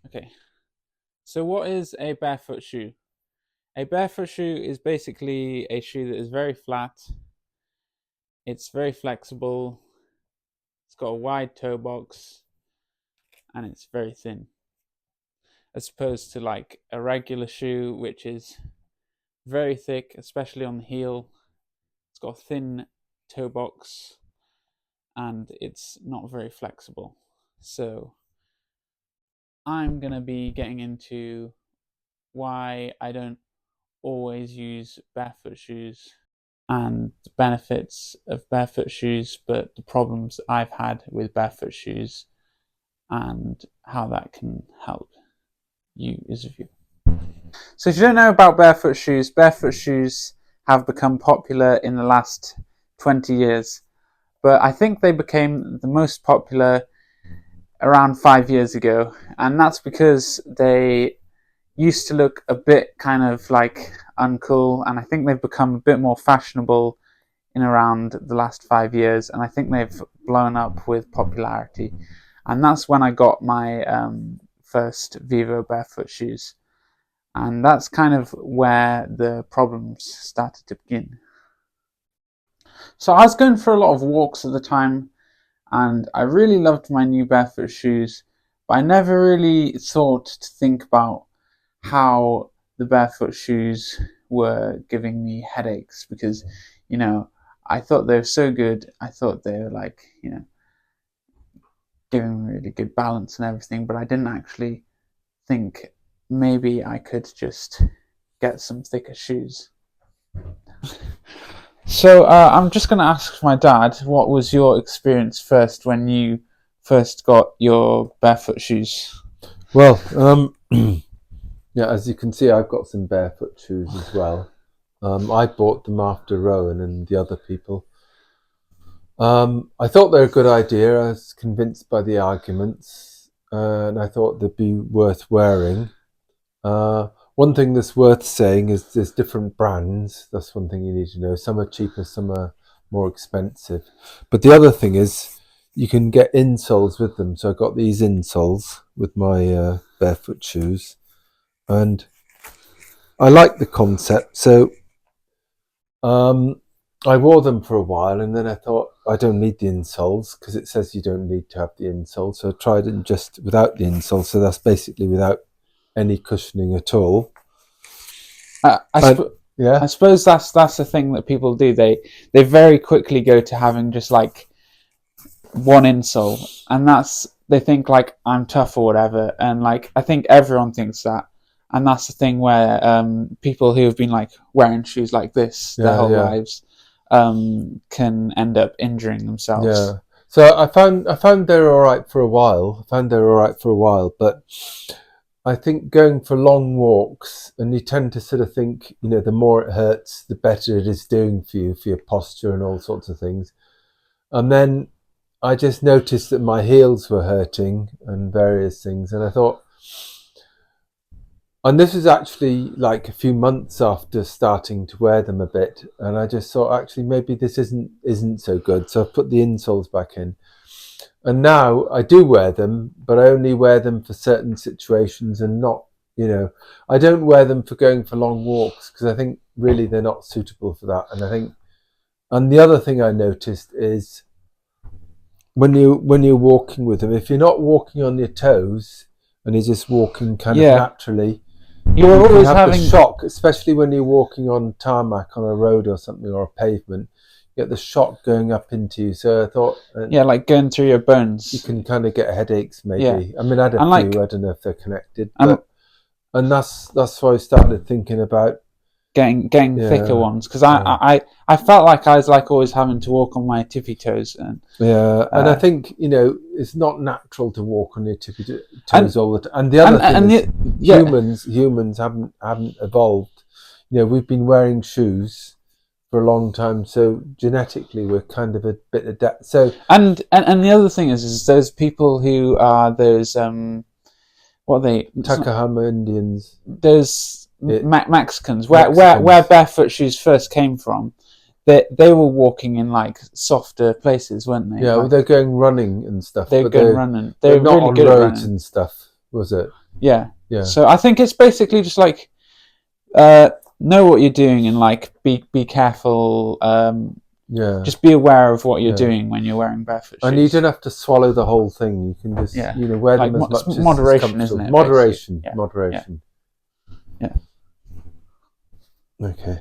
Okay, so what is a barefoot shoe? A barefoot shoe is basically a shoe that is very flat, it's very flexible, it's got a wide toe box, and it's very thin. As opposed to like a regular shoe, which is very thick, especially on the heel. It's got a thin toe box and it's not very flexible. So I'm going to be getting into why I don't always use barefoot shoes and the benefits of barefoot shoes, but the problems I've had with barefoot shoes and how that can help you as a viewer. So if you don't know about barefoot shoes have become popular in the last 20 years, but I think they became the most popular around 5 years ago, and that's because they used to look a bit kind of like uncool, and I think they've become a bit more fashionable in around the last 5 years, and I think they've blown up with popularity. And that's when I got my first Vivo barefoot shoes, and that's kind of where the problems started to begin. So I was going for a lot of walks at the time, and I really loved my new barefoot shoes, but I never really thought to think about how the barefoot shoes were giving me headaches because, I thought they were so good. I thought they were like, giving me really good balance and everything, but I didn't actually think maybe I could just get some thicker shoes. So I'm just going to ask my dad, what was your experience first when you first got your barefoot shoes? Well, yeah, as you can see, I've got some barefoot shoes as well. I bought them after Rowan and the other people. I thought they were a good idea. I was convinced by the arguments, and I thought they'd be worth wearing. One thing that's worth saying is there's different brands. That's one thing you need to know. Some are cheaper, some are more expensive. But the other thing is you can get insoles with them. So I got these insoles with my barefoot shoes, and I like the concept. So I wore them for a while, and then I thought I don't need the insoles because it says you don't need to have the insoles. So I tried it just without the insoles. So that's basically without any cushioning at all. I suppose that's the thing that people do. They very quickly go to having just like one insole, and they think like I'm tough or whatever, and like I think everyone thinks that, and that's the thing where people who have been like wearing shoes like this their whole lives can end up injuring themselves. Yeah. So I found they were all right for a while. But I think going for long walks, and you tend to sort of think, the more it hurts, the better it is doing for you, for your posture and all sorts of things. And then I just noticed that my heels were hurting and various things. And I thought, and this was actually like a few months after starting to wear them a bit. And I just thought, actually, maybe this isn't so good. So I put the insoles back in. And now I do wear them, but I only wear them for certain situations and not, I don't wear them for going for long walks because I think really they're not suitable for that. And the other thing I noticed is when you're walking with them, if you're not walking on your toes and you're just walking kind of naturally, you're always having the shock, especially when you're walking on tarmac on a road or something or a pavement. Get the shock going up into you. So I thought, like going through your bones. You can kind of get headaches, maybe. Yeah. I mean, I had a few. I don't know if they're connected, and that's why I started thinking about getting thicker ones because I felt like I was like always having to walk on my tippy toes and I think it's not natural to walk on your tippy toes all the time. And the other thing is humans haven't evolved. We've been wearing shoes for a long time, so genetically we're kind of a bit adapted. So and the other thing is those people who are those what are they? Takahama Indians. Those Mexicans, where barefoot shoes first came from. They were walking in like softer places, weren't they? Yeah, they're going running and stuff. They're going running. They're not really on roads and stuff, was it? Yeah. Yeah. So I think it's basically just like know what you're doing and like be careful. Yeah. Just be aware of what you're Yeah. doing when you're wearing barefoot shoes. And you don't have to swallow the whole thing. You can just Yeah. wear Like them as much it's as moderation, is isn't comfortable. it? Moderation. Yeah. Moderation. Yeah. Okay.